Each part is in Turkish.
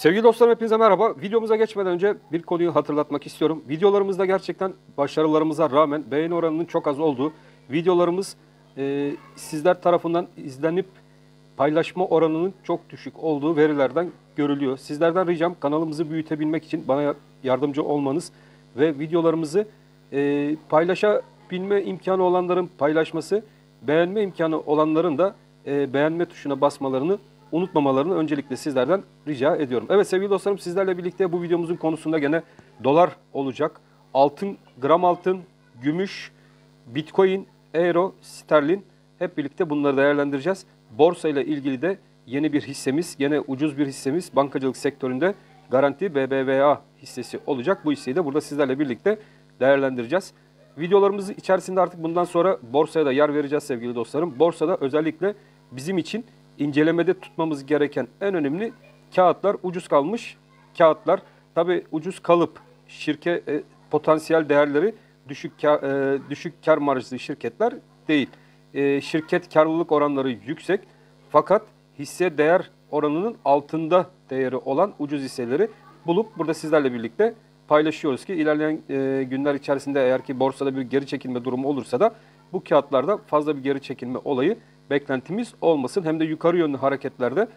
Sevgili dostlarım hepinize merhaba. Videomuza geçmeden önce bir konuyu hatırlatmak istiyorum. Videolarımızda gerçekten başarılarımıza rağmen beğeni oranının çok az olduğu, videolarımız sizler tarafından izlenip paylaşma oranının çok düşük olduğu verilerden görülüyor. Sizlerden ricam kanalımızı büyütebilmek için bana yardımcı olmanız ve videolarımızı paylaşabilme imkanı olanların paylaşması, beğenme imkanı olanların da beğenme tuşuna basmalarını unutmamalarını öncelikle sizlerden rica ediyorum. Evet sevgili dostlarım, sizlerle birlikte bu videomuzun konusunda gene dolar olacak. Altın, gram altın, gümüş, bitcoin, euro, sterlin, hep birlikte bunları değerlendireceğiz. Borsa ile ilgili de yeni bir hissemiz, gene ucuz bir hissemiz, bankacılık sektöründe Garanti BBVA hissesi olacak. Bu hisseyi de burada sizlerle birlikte değerlendireceğiz. Videolarımızın içerisinde artık bundan sonra borsaya da yer vereceğiz sevgili dostlarım. Borsada özellikle bizim için incelemede tutmamız gereken en önemli kağıtlar, ucuz kalmış kağıtlar. Tabi ucuz kalıp şirket potansiyel değerleri düşük kar marjlı şirketler değil. Şirket karlılık oranları yüksek fakat hisse değer oranının altında değeri olan ucuz hisseleri bulup burada sizlerle birlikte paylaşıyoruz ki ilerleyen günler içerisinde eğer ki borsada bir geri çekilme durumu olursa da bu kağıtlarda fazla bir geri çekilme olayı beklentimiz olmasın. Hem de yukarı yönlü hareketlerde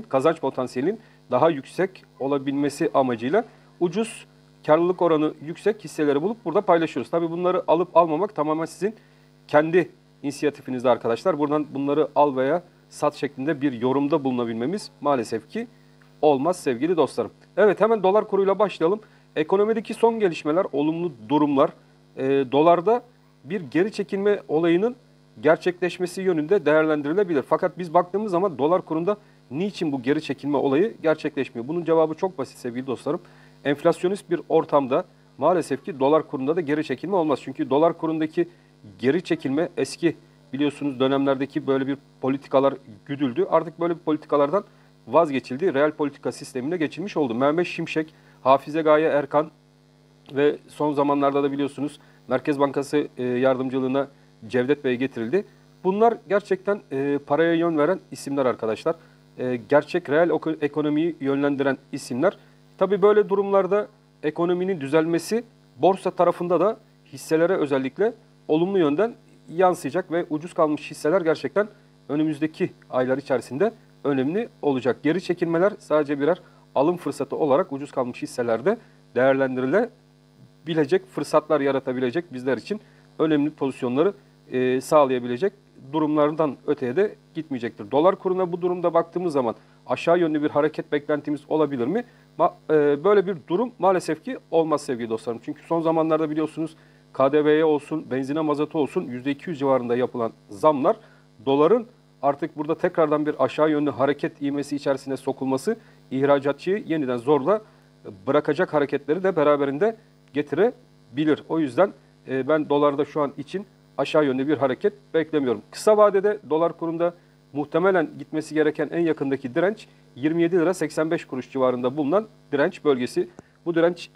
kazanç potansiyelin daha yüksek olabilmesi amacıyla ucuz, karlılık oranı yüksek hisseleri bulup burada paylaşıyoruz. Tabii bunları alıp almamak tamamen sizin kendi inisiyatifinizde arkadaşlar. Buradan bunları al veya sat şeklinde bir yorumda bulunabilmemiz maalesef ki olmaz sevgili dostlarım. Evet, hemen dolar kuruyla başlayalım. Ekonomideki son gelişmeler, olumlu durumlar dolarda bir geri çekilme olayının gerçekleşmesi yönünde değerlendirilebilir. Fakat biz baktığımız zaman dolar kurunda niçin bu geri çekilme olayı gerçekleşmiyor? Bunun cevabı çok basit sevgili dostlarım. Enflasyonist bir ortamda maalesef ki dolar kurunda da geri çekilme olmaz. Çünkü dolar kurundaki geri çekilme eski biliyorsunuz dönemlerdeki böyle bir politikalar güdüldü. Artık böyle bir politikalardan vazgeçildi. Reel politika sistemine geçilmiş oldu. Mehmet Şimşek, Hafize Gaye Erkan ve son zamanlarda da biliyorsunuz Merkez Bankası yardımcılığına Cevdet Bey getirildi. Bunlar gerçekten paraya yön veren isimler arkadaşlar. Gerçek reel ekonomiyi yönlendiren isimler. Tabii böyle durumlarda ekonominin düzelmesi borsa tarafında da hisselere özellikle olumlu yönden yansıyacak ve ucuz kalmış hisseler gerçekten önümüzdeki aylar içerisinde önemli olacak. Geri çekilmeler sadece birer alım fırsatı olarak ucuz kalmış hisselerde değerlendirilebilecek, fırsatlar yaratabilecek, bizler için önemli pozisyonları sağlayabilecek durumlardan öteye de gitmeyecektir. Dolar kuruna bu durumda baktığımız zaman aşağı yönlü bir hareket beklentimiz olabilir mi? Böyle bir durum maalesef ki olmaz sevgili dostlarım. Çünkü son zamanlarda biliyorsunuz KDV'ye olsun, benzine mazota olsun %200 civarında yapılan zamlar doların artık burada tekrardan bir aşağı yönlü hareket ivmesi içerisine sokulması ihracatçıyı yeniden zorla bırakacak hareketleri de beraberinde getirebilir. O yüzden ben dolarda şu an için aşağı yönlü bir hareket beklemiyorum. Kısa vadede dolar kurunda muhtemelen gitmesi gereken en yakındaki direnç 27 lira 85 kuruş civarında bulunan direnç bölgesi. Bu direnç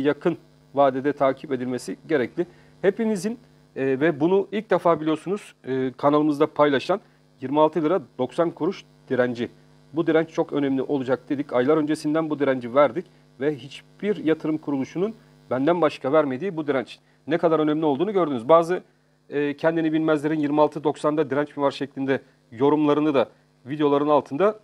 yakın vadede takip edilmesi gerekli. Hepinizin ve bunu ilk defa biliyorsunuz kanalımızda paylaşan 26 lira 90 kuruş direnci. Bu direnç çok önemli olacak dedik. Aylar öncesinden bu direnci verdik ve hiçbir yatırım kuruluşunun benden başka vermediği bu direnç ne kadar önemli olduğunu gördünüz. Bazı kendini bilmezlerin 26.90'da direnç mi var şeklinde yorumlarını da videoların altında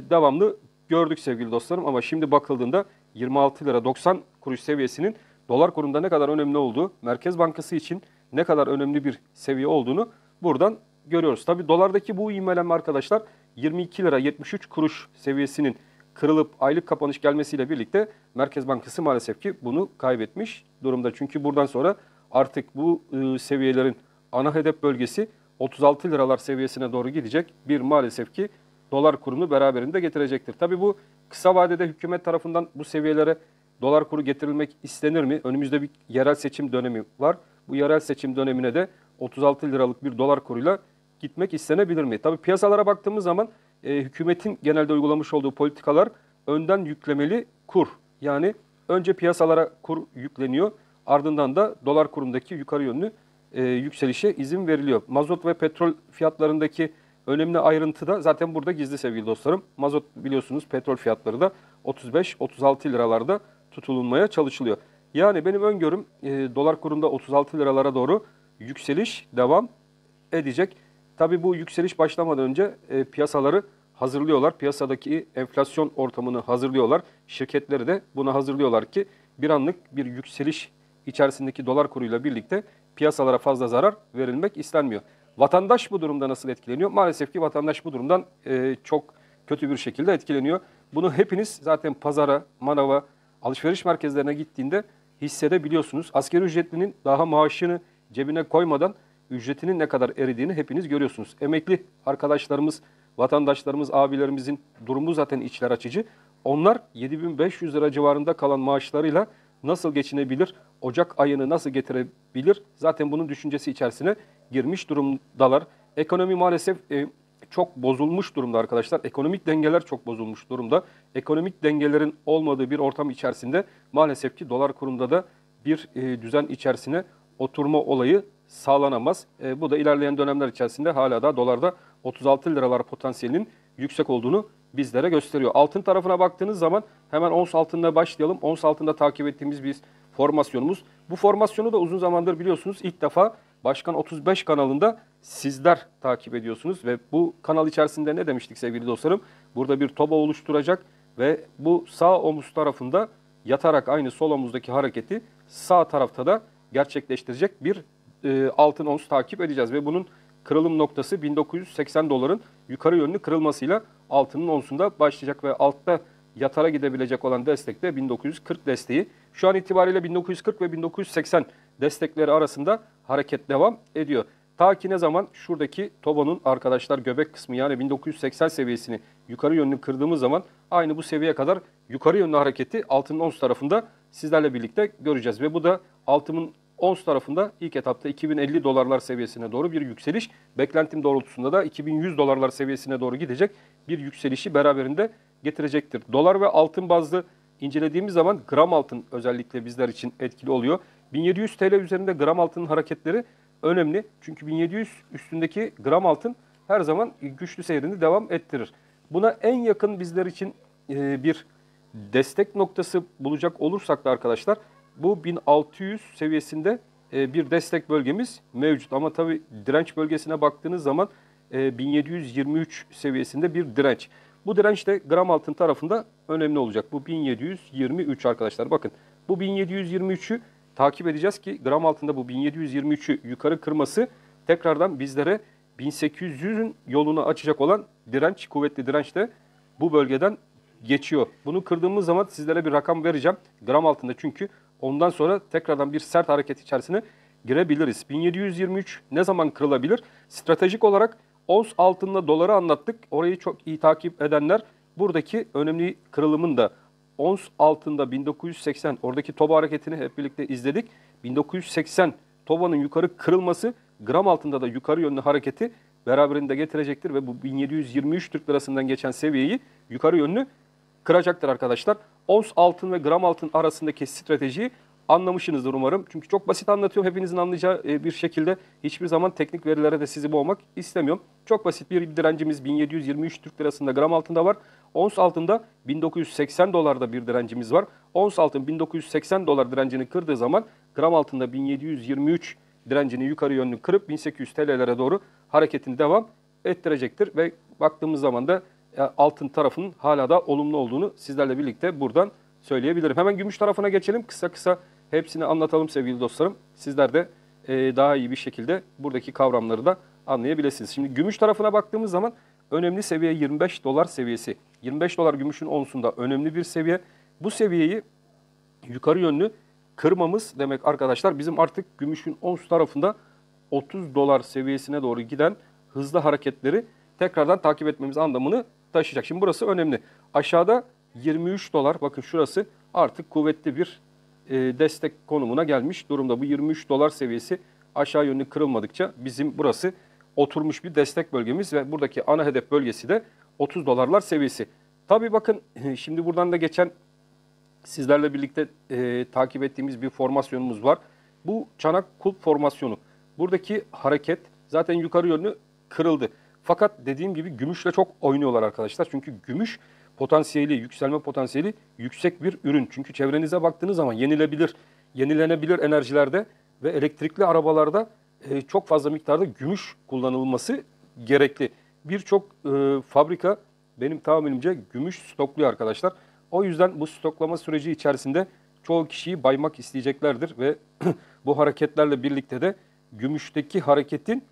devamlı gördük sevgili dostlarım. Ama şimdi bakıldığında 26 lira 90 kuruş seviyesinin dolar kurunda ne kadar önemli olduğu, Merkez Bankası için ne kadar önemli bir seviye olduğunu buradan görüyoruz. Tabii dolardaki bu ivmelenme arkadaşlar 22 lira 73 kuruş seviyesinin kırılıp aylık kapanış gelmesiyle birlikte Merkez Bankası maalesef ki bunu kaybetmiş durumda. Çünkü buradan sonra artık bu seviyelerin ana hedef bölgesi 36 liralar seviyesine doğru gidecek bir maalesef ki dolar kurunu beraberinde getirecektir. Tabii bu kısa vadede hükümet tarafından bu seviyelere dolar kuru getirilmek istenir mi? Önümüzde bir yerel seçim dönemi var. Bu yerel seçim dönemine de 36 liralık bir dolar kuruyla gitmek istenebilir mi? Tabii piyasalara baktığımız zaman hükümetin genelde uygulamış olduğu politikalar önden yüklemeli kur. Yani önce piyasalara kur yükleniyor. Ardından da dolar kurundaki yukarı yönlü yükselişe izin veriliyor. Mazot ve petrol fiyatlarındaki önemli ayrıntı da zaten burada gizli sevgili dostlarım. Mazot biliyorsunuz petrol fiyatları da 35-36 liralarda tutulmaya çalışılıyor. Yani benim öngörüm dolar kurunda 36 liralara doğru yükseliş devam edecek. Tabii bu yükseliş başlamadan önce piyasaları hazırlıyorlar. Piyasadaki enflasyon ortamını hazırlıyorlar. Şirketleri de buna hazırlıyorlar ki bir anlık bir yükseliş içerisindeki dolar kuruyla birlikte piyasalara fazla zarar verilmek istenmiyor. Vatandaş bu durumda nasıl etkileniyor? Maalesef ki vatandaş bu durumdan çok kötü bir şekilde etkileniyor. Bunu hepiniz zaten pazara, manava, alışveriş merkezlerine gittiğinde hissedebiliyorsunuz. Asgari ücretlinin daha maaşını cebine koymadan ücretinin ne kadar eridiğini hepiniz görüyorsunuz. Emekli arkadaşlarımız, vatandaşlarımız, abilerimizin durumu zaten içler açıcı. Onlar 7.500 lira civarında kalan maaşlarıyla nasıl geçinebilir, Ocak ayını nasıl getirebilir? Zaten bunun düşüncesi içerisine girmiş durumdalar. Ekonomi maalesef çok bozulmuş durumda arkadaşlar. Ekonomik dengeler çok bozulmuş durumda. Ekonomik dengelerin olmadığı bir ortam içerisinde maalesef ki dolar kurunda da bir düzen içerisine oturma olayı sağlanamaz. Bu da ilerleyen dönemler içerisinde hala da dolarda 36 liralar potansiyelinin yüksek olduğunu bizlere gösteriyor. Altın tarafına baktığınız zaman hemen ons altında başlayalım. Ons altında takip ettiğimiz bir formasyonumuz. Bu formasyonu da uzun zamandır biliyorsunuz ilk defa Başkan 35 kanalında sizler takip ediyorsunuz ve bu kanal içerisinde ne demiştik sevgili dostlarım? Burada bir toba oluşturacak ve bu sağ omuz tarafında yatarak aynı sol omuzdaki hareketi sağ tarafta da gerçekleştirecek bir altın ons takip edeceğiz ve bunun kırılım noktası 1980 doların yukarı yönlü kırılmasıyla altının onsunda başlayacak ve altta yatara gidebilecek olan destek de 1940 desteği. Şu an itibariyle 1940 ve 1980 destekleri arasında hareket devam ediyor. Ta ki ne zaman şuradaki Toba'nın arkadaşlar göbek kısmı yani 1980 seviyesini yukarı yönlü kırdığımız zaman aynı bu seviyeye kadar yukarı yönlü hareketi altının ons tarafında sizlerle birlikte göreceğiz. Ve bu da altının ons tarafında ilk etapta 2050 dolarlar seviyesine doğru bir yükseliş, beklentim doğrultusunda da 2100 dolarlar seviyesine doğru gidecek bir yükselişi beraberinde getirecektir. Dolar ve altın bazlı incelediğimiz zaman gram altın özellikle bizler için etkili oluyor. 1700 TL üzerinde gram altının hareketleri önemli. Çünkü 1700 üstündeki gram altın her zaman güçlü seyrini devam ettirir. Buna en yakın bizler için bir destek noktası bulacak olursak da arkadaşlar bu 1600 seviyesinde bir destek bölgemiz mevcut. Ama tabii direnç bölgesine baktığınız zaman 1723 seviyesinde bir direnç. Bu direnç de gram altın tarafında önemli olacak. Bu 1723 arkadaşlar. Bakın bu 1723'ü takip edeceğiz ki gram altında bu 1723'ü yukarı kırması tekrardan bizlere 1800'ün yolunu açacak olan direnç, kuvvetli direnç de bu bölgeden geçiyor. Bunu kırdığımız zaman sizlere bir rakam vereceğim. Gram altında çünkü ondan sonra tekrardan bir sert hareket içerisine girebiliriz. 1723 ne zaman kırılabilir? Stratejik olarak ons altınla doları anlattık. Orayı çok iyi takip edenler buradaki önemli kırılımın da ons altında 1980 oradaki TOBA hareketini hep birlikte izledik. 1980 TOBA'nın yukarı kırılması gram altında da yukarı yönlü hareketi beraberinde getirecektir ve bu 1723 Türk lirasından geçen seviyeyi yukarı yönlü kıracaktır arkadaşlar. Ons altın ve gram altın arasındaki stratejiyi anlamışsınızdır umarım. Çünkü çok basit anlatıyorum. Hepinizin anlayacağı bir şekilde hiçbir zaman teknik verilere de sizi boğmak istemiyorum. Çok basit bir direncimiz 1723 Türk lirasında gram altında var. Ons altında 1980 dolarda bir direncimiz var. Ons altın 1980 dolar direncini kırdığı zaman gram altında 1723 direncini yukarı yönlü kırıp 1800 TL'lere doğru hareketini devam ettirecektir. Ve baktığımız zaman da altın tarafının hala da olumlu olduğunu sizlerle birlikte buradan söyleyebilirim. Hemen gümüş tarafına geçelim. Kısa kısa hepsini anlatalım sevgili dostlarım. Sizler de daha iyi bir şekilde buradaki kavramları da anlayabilirsiniz. Şimdi gümüş tarafına baktığımız zaman önemli seviye 25 dolar seviyesi. 25 dolar gümüşün onsunda önemli bir seviye. Bu seviyeyi yukarı yönlü kırmamız demek arkadaşlar bizim artık gümüşün ons tarafında 30 dolar seviyesine doğru giden hızlı hareketleri tekrardan takip etmemiz anlamını taşıyacak. Şimdi burası önemli. Aşağıda 23 dolar bakın şurası artık kuvvetli bir destek konumuna gelmiş durumda. Bu 23 dolar seviyesi aşağı yönlü kırılmadıkça bizim burası oturmuş bir destek bölgemiz ve buradaki ana hedef bölgesi de 30 dolarlar seviyesi. Tabii bakın şimdi buradan da geçen sizlerle birlikte takip ettiğimiz bir formasyonumuz var. Bu çanak kulp formasyonu. Buradaki hareket zaten yukarı yönlü kırıldı. Fakat dediğim gibi gümüşle çok oynuyorlar arkadaşlar. Çünkü gümüş potansiyeli, yükselme potansiyeli yüksek bir ürün. Çünkü çevrenize baktığınız zaman yenilenebilir enerjilerde ve elektrikli arabalarda çok fazla miktarda gümüş kullanılması gerekli. Birçok fabrika benim tahminimce gümüş stokluyor arkadaşlar. O yüzden bu stoklama süreci içerisinde çoğu kişiyi baymak isteyeceklerdir ve bu hareketlerle birlikte de gümüşteki hareketin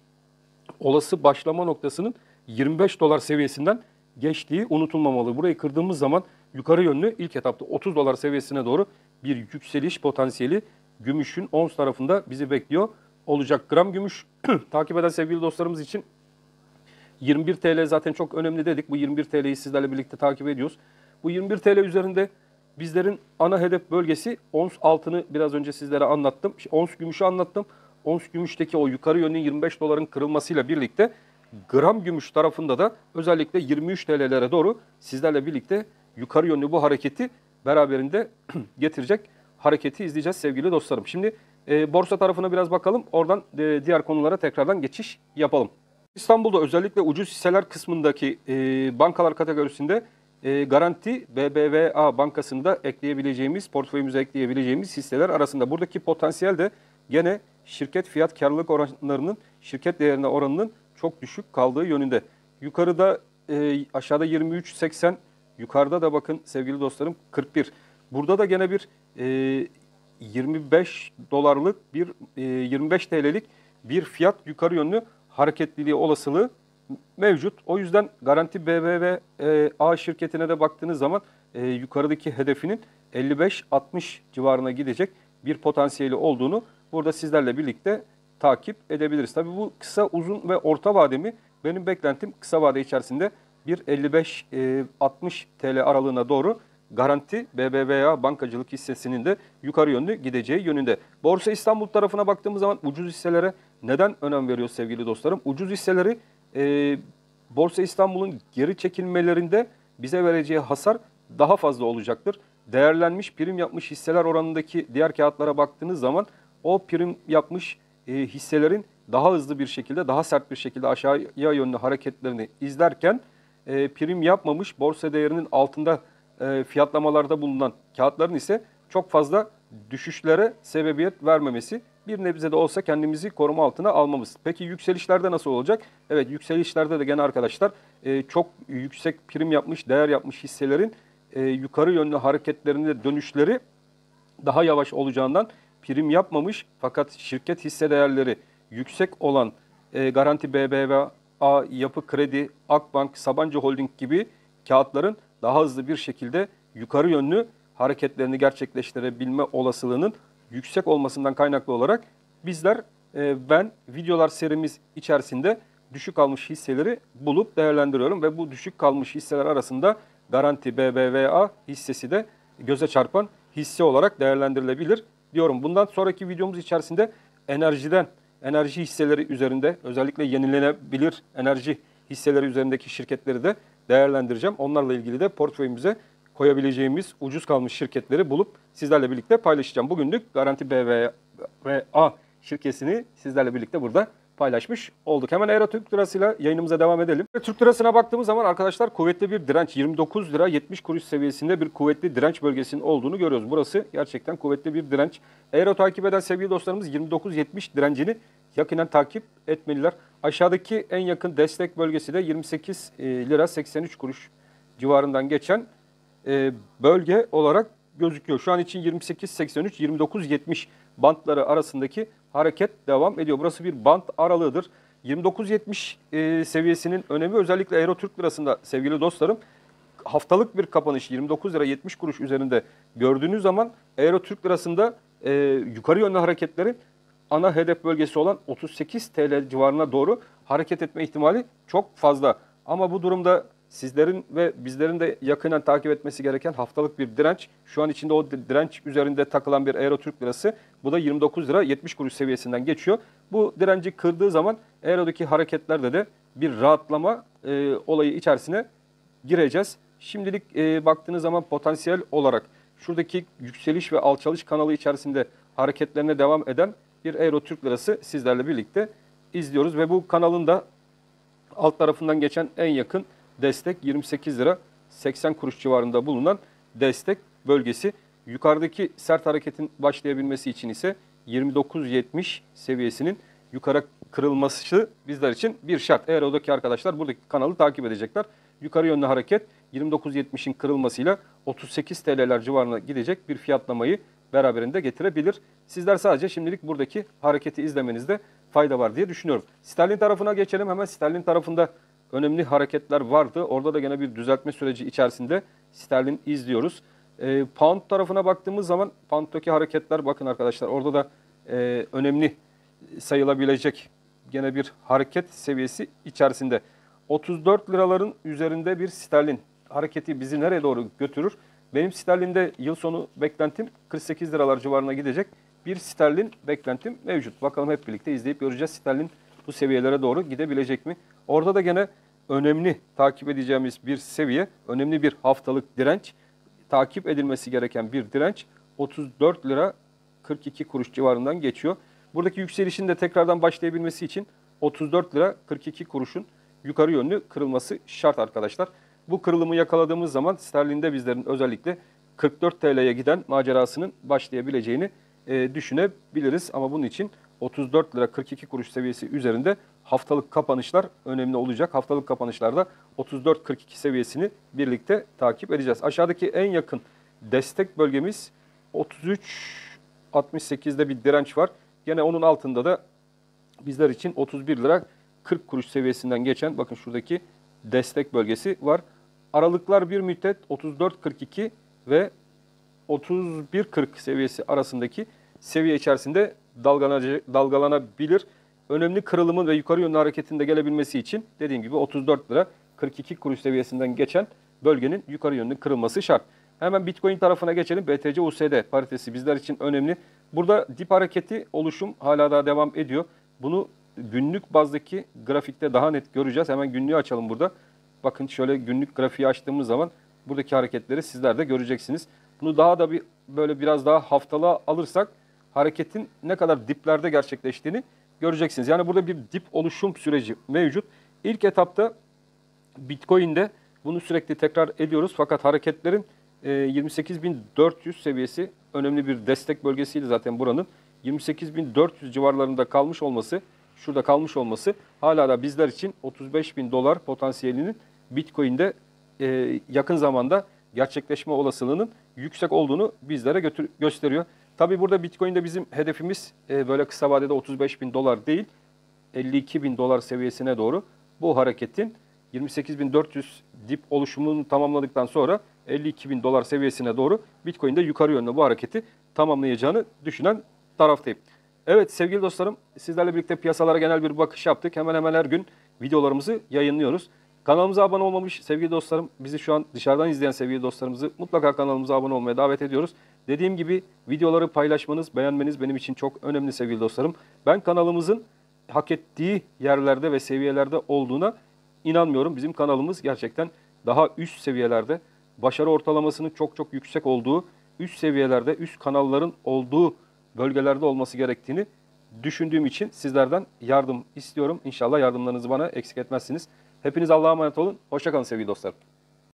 olası başlama noktasının 25 dolar seviyesinden geçtiği unutulmamalı. Burayı kırdığımız zaman yukarı yönlü ilk etapta 30 dolar seviyesine doğru bir yükseliş potansiyeli gümüşün ons tarafında bizi bekliyor olacak. Gram gümüş takip eden sevgili dostlarımız için 21 TL zaten çok önemli dedik. Bu 21 TL'yi sizlerle birlikte takip ediyoruz. Bu 21 TL üzerinde bizlerin ana hedef bölgesi ons altını biraz önce sizlere anlattım. Ons gümüşü anlattım. Ons gümüşteki o yukarı yönlü 25 doların kırılmasıyla birlikte gram gümüş tarafında da özellikle 23 TL'lere doğru sizlerle birlikte yukarı yönlü bu hareketi beraberinde getirecek hareketi izleyeceğiz sevgili dostlarım. Şimdi borsa tarafına biraz bakalım. Oradan diğer konulara tekrardan geçiş yapalım. İstanbul'da özellikle ucuz hisseler kısmındaki bankalar kategorisinde Garanti BBVA Bankası'nda ekleyebileceğimiz, portföyümüze ekleyebileceğimiz hisseler arasında. Buradaki potansiyel de gene şirket fiyat karlılık oranlarının şirket değerine oranının çok düşük kaldığı yönünde. Yukarıda aşağıda 23.80, yukarıda da bakın sevgili dostlarım 41. Burada da gene bir 25 dolarlık bir 25 TL'lik bir fiyat yukarı yönlü hareketliliği olasılığı mevcut. O yüzden Garanti BBVA şirketine de baktığınız zaman yukarıdaki hedefinin 55-60 civarına gidecek bir potansiyeli olduğunu burada sizlerle birlikte takip edebiliriz. Tabii bu kısa, uzun ve orta vademi benim beklentim kısa vade içerisinde bir 55-60 TL aralığına doğru Garanti BBVA bankacılık hissesinin de yukarı yönlü gideceği yönünde. Borsa İstanbul tarafına baktığımız zaman ucuz hisselere neden önem veriyoruz sevgili dostlarım? Ucuz hisseleri Borsa İstanbul'un geri çekilmelerinde bize vereceği hasar daha fazla olacaktır. Değerlenmiş, prim yapmış hisseler oranındaki diğer kağıtlara baktığınız zaman o prim yapmış hisselerin daha hızlı bir şekilde, daha sert bir şekilde aşağıya yönlü hareketlerini izlerken prim yapmamış, borsa değerinin altında fiyatlamalarda bulunan kağıtların ise çok fazla düşüşlere sebebiyet vermemesi, bir nebze de olsa kendimizi koruma altına almamız. Peki yükselişlerde nasıl olacak? Evet, yükselişlerde de gene arkadaşlar çok yüksek prim yapmış, değer yapmış hisselerin yukarı yönlü hareketlerinde dönüşleri daha yavaş olacağından prim yapmamış fakat şirket hisse değerleri yüksek olan Garanti BBVA, Yapı Kredi, Akbank, Sabancı Holding gibi kağıtların daha hızlı bir şekilde yukarı yönlü hareketlerini gerçekleştirebilme olasılığının yüksek olmasından kaynaklı olarak bizler ben videolar serimiz içerisinde düşük kalmış hisseleri bulup değerlendiriyorum ve bu düşük kalmış hisseler arasında Garanti BBVA hissesi de göze çarpan hisse olarak değerlendirilebilir diyorum. Bundan sonraki videomuz içerisinde enerji hisseleri üzerinde özellikle yenilenebilir enerji hisseleri üzerindeki şirketleri de değerlendireceğim. Onlarla ilgili de portföyümüze koyabileceğimiz ucuz kalmış şirketleri bulup sizlerle birlikte paylaşacağım. Bugünlük Garanti BBVA şirketini sizlerle birlikte burada paylaşmış olduk. Hemen Euro Türk Lirası'yla yayınımıza devam edelim. Türk Lirası'na baktığımız zaman arkadaşlar kuvvetli bir direnç, 29 lira 70 kuruş seviyesinde bir kuvvetli direnç bölgesinin olduğunu görüyoruz. Burası gerçekten kuvvetli bir direnç. Euro takip eden sevgili dostlarımız 29.70 direncini yakinen takip etmeliler. Aşağıdaki en yakın destek bölgesi de 28 lira 83 kuruş civarından geçen bölge olarak gözüküyor. Şu an için 28.83-29.70 bantları arasındaki hareket devam ediyor. Burası bir bant aralığıdır. 29.70 seviyesinin önemi özellikle Euro Türk Lirası'nda sevgili dostlarım haftalık bir kapanış 29 lira 70 kuruş üzerinde gördüğünüz zaman Euro Türk Lirası'nda yukarı yönlü hareketlerin ana hedef bölgesi olan 38 TL civarına doğru hareket etme ihtimali çok fazla. Ama bu durumda sizlerin ve bizlerin de yakından takip etmesi gereken haftalık bir direnç. Şu an içinde o direnç üzerinde takılan bir Euro Türk Lirası. Bu da 29 lira 70 kuruş seviyesinden geçiyor. Bu direnci kırdığı zaman Euro'daki hareketlerde de bir rahatlama olayı içerisine gireceğiz. Şimdilik baktığınız zaman potansiyel olarak şuradaki yükseliş ve alçalış kanalı içerisinde hareketlerine devam eden bir Euro Türk Lirası sizlerle birlikte izliyoruz. Ve bu kanalın da alt tarafından geçen en yakın destek 28 lira 80 kuruş civarında bulunan destek bölgesi. Yukarıdaki sert hareketin başlayabilmesi için ise 29.70 seviyesinin yukarı kırılması bizler için bir şart. Eğer oradaki arkadaşlar buradaki kanalı takip edecekler. Yukarı yönlü hareket 29.70'in kırılmasıyla 38 TL'ler civarına gidecek bir fiyatlamayı beraberinde getirebilir. Sizler sadece şimdilik buradaki hareketi izlemenizde fayda var diye düşünüyorum. Sterlin tarafına geçelim. Hemen sterlin tarafında önemli hareketler vardı. Orada da gene bir düzeltme süreci içerisinde sterlin izliyoruz. Pound tarafına baktığımız zaman pound'daki hareketler bakın arkadaşlar orada da önemli sayılabilecek gene bir hareket seviyesi içerisinde. 34 liraların üzerinde bir sterlin hareketi bizi nereye doğru götürür? Benim sterlinde yıl sonu beklentim 48 liralar civarına gidecek bir sterlin beklentim mevcut. Bakalım hep birlikte izleyip göreceğiz sterlin bu seviyelere doğru gidebilecek mi? Orada da gene önemli takip edeceğimiz bir seviye, önemli bir haftalık direnç, takip edilmesi gereken bir direnç 34 lira 42 kuruş civarından geçiyor. Buradaki yükselişin de tekrardan başlayabilmesi için 34 lira 42 kuruşun yukarı yönlü kırılması şart arkadaşlar. Bu kırılımı yakaladığımız zaman sterlinde bizlerin özellikle 44 TL'ye giden macerasının başlayabileceğini düşünebiliriz. Ama bunun için 34 lira 42 kuruş seviyesi üzerinde haftalık kapanışlar önemli olacak. Haftalık kapanışlarda 34-42 seviyesini birlikte takip edeceğiz. Aşağıdaki en yakın destek bölgemiz 33.68'de bir direnç var. Gene onun altında da bizler için 31 lira 40 kuruş seviyesinden geçen bakın şuradaki destek bölgesi var. Aralıklar bir müddet 34.42 ve 31.40 seviyesi arasındaki seviye içerisinde dalgalanabilir. Önemli kırılımın ve yukarı yönlü hareketinde gelebilmesi için dediğim gibi 34 lira 42 kuruş seviyesinden geçen bölgenin yukarı yönlü kırılması şart. Hemen Bitcoin tarafına geçelim. BTC-USD paritesi bizler için önemli. Burada dip hareketi oluşum hala daha devam ediyor. Bunu günlük bazdaki grafikte daha net göreceğiz. Hemen günlüğü açalım burada. Bakın şöyle günlük grafiği açtığımız zaman buradaki hareketleri sizler de göreceksiniz. Bunu daha da böyle biraz daha haftalığa alırsak hareketin ne kadar diplerde gerçekleştiğini göreceksiniz. Yani burada bir dip oluşum süreci mevcut. İlk etapta Bitcoin'de bunu sürekli tekrar ediyoruz. Fakat hareketlerin 28.400 seviyesi önemli bir destek bölgesiydi zaten buranın. 28.400 civarlarında kalmış olması, şurada kalmış olması hala da bizler için 35.000 dolar potansiyelinin Bitcoin'de yakın zamanda gerçekleşme olasılığının yüksek olduğunu bizlere gösteriyor. Tabi burada Bitcoin'de bizim hedefimiz böyle kısa vadede 35.000 dolar değil, 52.000 dolar seviyesine doğru bu hareketin 28.400 dip oluşumunu tamamladıktan sonra 52.000 dolar seviyesine doğru Bitcoin'de yukarı yönlü bu hareketi tamamlayacağını düşünen taraftayım. Evet sevgili dostlarım, sizlerle birlikte piyasalara genel bir bakış yaptık. Hemen hemen her gün videolarımızı yayınlıyoruz. Kanalımıza abone olmamış sevgili dostlarım, bizi şu an dışarıdan izleyen sevgili dostlarımızı mutlaka kanalımıza abone olmaya davet ediyoruz. Dediğim gibi videoları paylaşmanız, beğenmeniz benim için çok önemli sevgili dostlarım. Ben kanalımızın hak ettiği yerlerde ve seviyelerde olduğuna inanmıyorum. Bizim kanalımız gerçekten daha üst seviyelerde, başarı ortalamasının çok çok yüksek olduğu, üst seviyelerde, üst kanalların olduğu bölgelerde olması gerektiğini düşündüğüm için sizlerden yardım istiyorum. İnşallah yardımlarınızı bana eksik etmezsiniz. Hepiniz Allah'a emanet olun. Hoşça kalın sevgili dostlarım.